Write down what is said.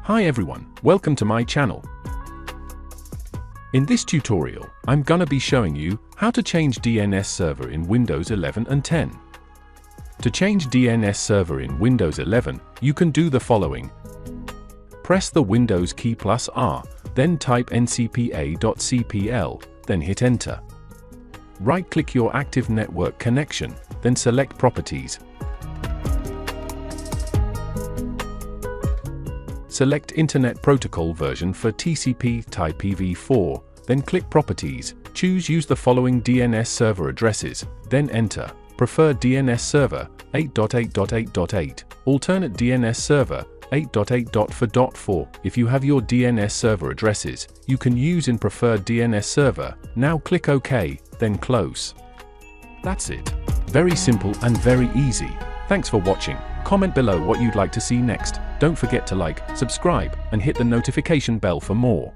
Hi everyone, welcome to my channel. In this tutorial, I'm gonna be showing you how to change DNS server in Windows 11 and 10. To change DNS server in Windows 11, you can do the following. Press the Windows key +R, then type ncpa.cpl, then hit enter. Right-click your active network connection, then select Properties. Select Internet Protocol version for TCP type IPv4, then click Properties, choose Use the following DNS server addresses, then enter. Preferred DNS server, 8.8.8.8, alternate DNS server, 8.8.4.4. If you have your DNS server addresses, you can use in preferred DNS server. Now click OK, then close. That's it. Very simple and very easy. Thanks for watching. Comment below what you'd like to see next. Don't forget to like, subscribe, and hit the notification bell for more.